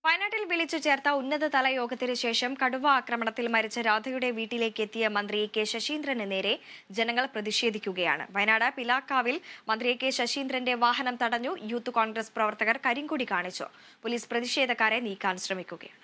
വയനാട്ടിൽ വിളിച്ചു ചേർത്ത ഉന്നതതല യോഗത്തിന് ശേഷം കടുവ ആക്രമണത്തിൽ മരിച്ച രാധയുടെ വീട്ടിലേക്ക് എത്തിയ മന്ത്രി കെ ശശീന്ദ്രന് നേരെ ജനങ്ങൾ പ്രതിഷേധിക്കുകയാണ്. വയനാട് പിലാക്കാവിൽ മന്ത്രി കെ ശശീന്ദ്രന്റെ വാഹനം തടഞ്ഞു. യൂത്ത് കോൺഗ്രസ് പ്രവർത്തകർ കരിങ്കൊടി കാണിച്ചു. പോലീസ് പ്രതിഷേധക്കാരെ നീക്കാൻ ശ്രമിക്കുകയാണ്.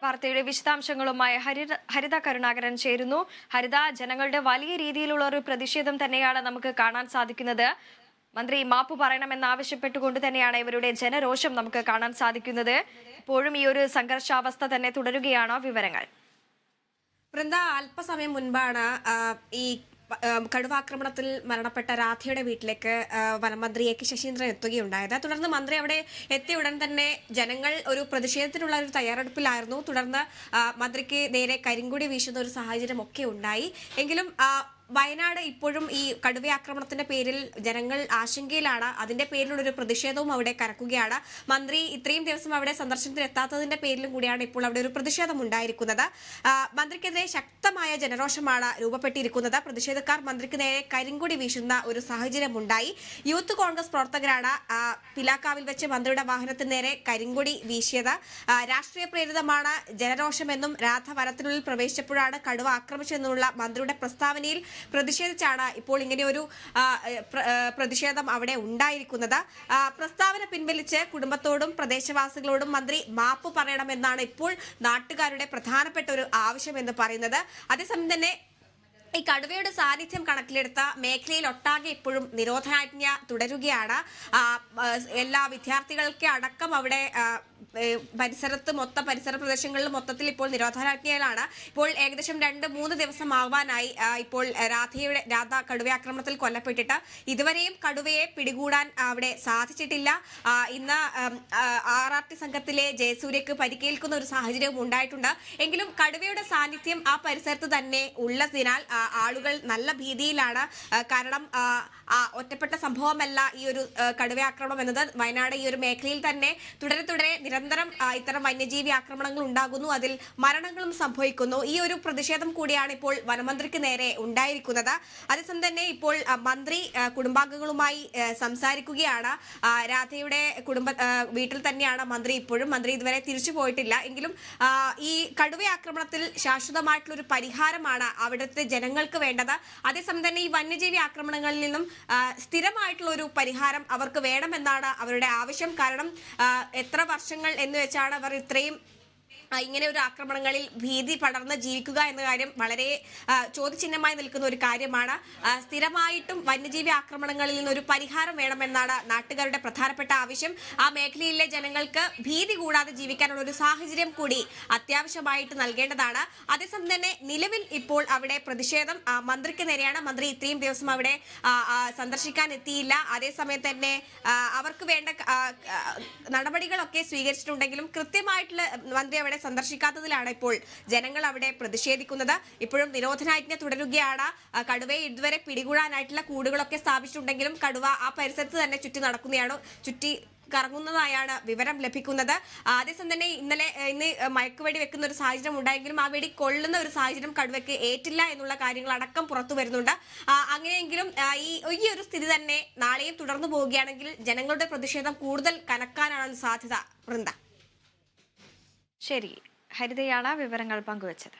വാർത്തയുടെ വിശദാംശങ്ങളുമായി ഹരിത കരുണാകരൻ ചേരുന്നു. ഹരിത, ജനങ്ങളുടെ വലിയ രീതിയിലുള്ള ഒരു പ്രതിഷേധം തന്നെയാണ് നമുക്ക് കാണാൻ സാധിക്കുന്നത്. മന്ത്രി മാപ്പ് പറയണമെന്നാവശ്യപ്പെട്ടുകൊണ്ട് തന്നെയാണ് ഇവരുടെ ജനരോഷം നമുക്ക് കാണാൻ സാധിക്കുന്നത്. ഇപ്പോഴും ഈ ഒരു സംഘർഷാവസ്ഥ തന്നെ തുടരുകയാണോ? വിവരങ്ങൾ. വൃന്ദ, അല്പസമയം മുൻപാണ് ഈ കടുവാക്രമണത്തിൽ മരണപ്പെട്ട രാധയുടെ വീട്ടിലേക്ക് വനമന്ത്രി കെ ശശീന്ദ്രൻ എത്തുകയുണ്ടായത്. തുടർന്ന് മന്ത്രി അവിടെ എത്തിയ ഉടൻ തന്നെ ജനങ്ങൾ ഒരു പ്രതിഷേധത്തിനുള്ള ഒരു തയ്യാറെടുപ്പിലായിരുന്നു. തുടർന്ന് മന്ത്രിക്ക് നേരെ കരിങ്കൊടി വീശുന്ന ഒരു സാഹചര്യം ഒക്കെ ഉണ്ടായി. എങ്കിലും വയനാട് ഇപ്പോഴും ഈ കടുവയാക്രമണത്തിന്റെ പേരിൽ ജനങ്ങൾ ആശങ്കയിലാണ്. അതിന്റെ പേരിലുള്ള ഒരു പ്രതിഷേധവും അവിടെ കരക്കുകയാണ്. മന്ത്രി ഇത്രയും ദിവസം അവിടെ സന്ദർശനത്തിന് എത്താത്തതിന്റെ പേരിലും കൂടിയാണ് ഇപ്പോൾ അവിടെ ഒരു പ്രതിഷേധം ഉണ്ടായിരിക്കുന്നത്. മന്ത്രിക്കെതിരെ ശക്തമായ ജനരോഷമാണ് രൂപപ്പെട്ടിരിക്കുന്നത്. പ്രതിഷേധക്കാർ മന്ത്രിക്ക് നേരെ കരിങ്കൊടി വീശുന്ന ഒരു സാഹചര്യം ഉണ്ടായി. യൂത്ത് കോൺഗ്രസ് പ്രവർത്തകരാണ് പിലാക്കാവിൽ വെച്ച് മന്ത്രിയുടെ വാഹനത്തിന് നേരെ കരിങ്കൊടി വീശിയത്. രാഷ്ട്രീയ പ്രേരിതമാണ് ജനരോഷമെന്നും രാധ വനത്തിനുള്ളിൽ പ്രവേശിച്ചപ്പോഴാണ് കടുവ ആക്രമിച്ചതെന്നുള്ള മന്ത്രിയുടെ പ്രസ്താവനയിൽ പ്രതിഷേധിച്ചാണ് ഇപ്പോൾ ഇങ്ങനെ ഒരു പ്രതിഷേധം അവിടെ ഉണ്ടായിരിക്കുന്നത്. പ്രസ്താവന പിൻവലിച്ച് കുടുംബത്തോടും പ്രദേശവാസികളോടും മന്ത്രി മാപ്പ് പറയണമെന്നാണ് ഇപ്പോൾ നാട്ടുകാരുടെ പ്രധാനപ്പെട്ട ഒരു ആവശ്യമെന്ന് പറയുന്നത്. അതേസമയം തന്നെ ഈ കടുവയുടെ സാന്നിധ്യം കണക്കിലെടുത്ത മേഖലയിൽ ഒട്ടാകെ ഇപ്പോഴും നിരോധനാജ്ഞ തുടരുകയാണ്. എല്ലാ വിദ്യാർത്ഥികൾക്ക് അടക്കം അവിടെ പരിസര പ്രദേശങ്ങളിൽ മൊത്തത്തിൽ ഇപ്പോൾ നിരോധനാജ്ഞയിലാണ്. ഇപ്പോൾ ഏകദേശം 2-3 ദിവസം ആവാനായി ഇപ്പോൾ രാധ കടുവയാക്രമണത്തിൽ കൊല്ലപ്പെട്ടിട്ട് ഇതുവരെയും കടുവയെ പിടികൂടാൻ അവിടെ സാധിച്ചിട്ടില്ല. ഇന്ന് RRT സംഘത്തിലെ ജയസൂര്യക്ക് പരിക്കേൽക്കുന്ന ഒരു സാഹചര്യവും ഉണ്ടായിട്ടുണ്ട്. എങ്കിലും കടുവയുടെ സാന്നിധ്യം ആ പരിസരത്ത് തന്നെ ഉള്ളതിനാൽ ആളുകൾ നല്ല ഭീതിയിലാണ്. കാരണം ഒറ്റപ്പെട്ട സംഭവമല്ല ഈ ഒരു കടുവയാക്രമണം എന്നത്. വയനാട് ഈ ഒരു മേഖലയിൽ തന്നെ തുടരെ നിരന്തരം ഇത്തരം വന്യജീവി ആക്രമണങ്ങൾ ഉണ്ടാകുന്നു, അതിൽ മരണങ്ങളും സംഭവിക്കുന്നു. ഈ ഒരു പ്രതിഷേധം കൂടിയാണ് ഇപ്പോൾ വനമന്ത്രിക്ക് നേരെ ഉണ്ടായിരിക്കുന്നത്. അതേസമയം തന്നെ ഇപ്പോൾ മന്ത്രി കുടുംബാംഗങ്ങളുമായി സംസാരിക്കുകയാണ്. രാധയുടെ വീട്ടിൽ തന്നെയാണ് മന്ത്രി ഇപ്പോഴും. മന്ത്രി ഇതുവരെ തിരിച്ചു പോയിട്ടില്ല. എങ്കിലും ഈ കടുവയാക്രമണത്തിൽ ശാശ്വതമായിട്ടുള്ള ഒരു പരിഹാരമാണ് അവിടുത്തെ ജനങ്ങൾക്ക് വേണ്ടത്. അതേസമയം തന്നെ ഈ വന്യജീവി ആക്രമണങ്ങളിൽ നിന്നും സ്ഥിരമായിട്ടുള്ള ഒരു പരിഹാരം അവർക്ക് വേണമെന്നാണ് അവരുടെ ആവശ്യം. കാരണം എത്ര വർഷങ്ങൾ എന്ന് വെച്ചാണ് അവർ ഇത്രയും ഇങ്ങനെ ഒരു ആക്രമണങ്ങളിൽ ഭീതി പടർന്ന് ജീവിക്കുക എന്ന കാര്യം വളരെ ചോദ്യചിഹ്നമായി നിൽക്കുന്ന ഒരു കാര്യമാണ്. സ്ഥിരമായിട്ടും വന്യജീവി ആക്രമണങ്ങളിൽ നിന്നൊരു പരിഹാരം വേണമെന്നാണ് നാട്ടുകാരുടെ പ്രധാനപ്പെട്ട ആവശ്യം. ആ മേഖലയിലെ ജനങ്ങൾക്ക് ഭീതി കൂടാതെ ജീവിക്കാനുള്ള ഒരു സാഹചര്യം കൂടി അത്യാവശ്യമായിട്ട് നൽകേണ്ടതാണ്. അതേസമയം തന്നെ നിലവിൽ ഇപ്പോൾ അവിടെ പ്രതിഷേധം മന്ത്രിക്ക് നേരെയാണ്. മന്ത്രി ഇത്രയും ദിവസം അവിടെ സന്ദർശിക്കാൻ എത്തിയില്ല. അതേസമയം തന്നെ അവർക്ക് വേണ്ട നടപടികളൊക്കെ സ്വീകരിച്ചിട്ടുണ്ടെങ്കിലും കൃത്യമായിട്ടുള്ള മന്ത്രി അവിടെ സന്ദർശിക്കാത്തതിലാണ് ഇപ്പോൾ ജനങ്ങൾ അവിടെ പ്രതിഷേധിക്കുന്നത്. ഇപ്പോഴും നിരോധനാജ്ഞ തുടരുകയാണ്. കടുവയെ ഇതുവരെ പിടികൂടാനായിട്ടുള്ള കൂടുകളൊക്കെ സ്ഥാപിച്ചിട്ടുണ്ടെങ്കിലും കടുവ ആ പരിസരത്ത് തന്നെ ചുറ്റി കറങ്ങുന്നതായാണ് വിവരം ലഭിക്കുന്നത്. അതേസമയം തന്നെ ഇന്ന് മയക്കുവെടി വെക്കുന്ന ഒരു സാഹചര്യം ഉണ്ടായെങ്കിലും ആ വെടി കൊള്ളുന്ന ഒരു സാഹചര്യം കടുവയ്ക്ക് ഏറ്റില്ല എന്നുള്ള കാര്യങ്ങൾ അടക്കം പുറത്തു വരുന്നുണ്ട്. അങ്ങനെയെങ്കിലും ഈ ഒരു സ്ഥിതി തന്നെ നാളെയും തുടർന്നു പോവുകയാണെങ്കിൽ ജനങ്ങളുടെ പ്രതിഷേധം കൂടുതൽ കനക്കാനാണ് സാധ്യത. വൃന്ദ. ശരി, ഹരിതയാണ് വിവരങ്ങൾ പങ്കുവച്ചത്.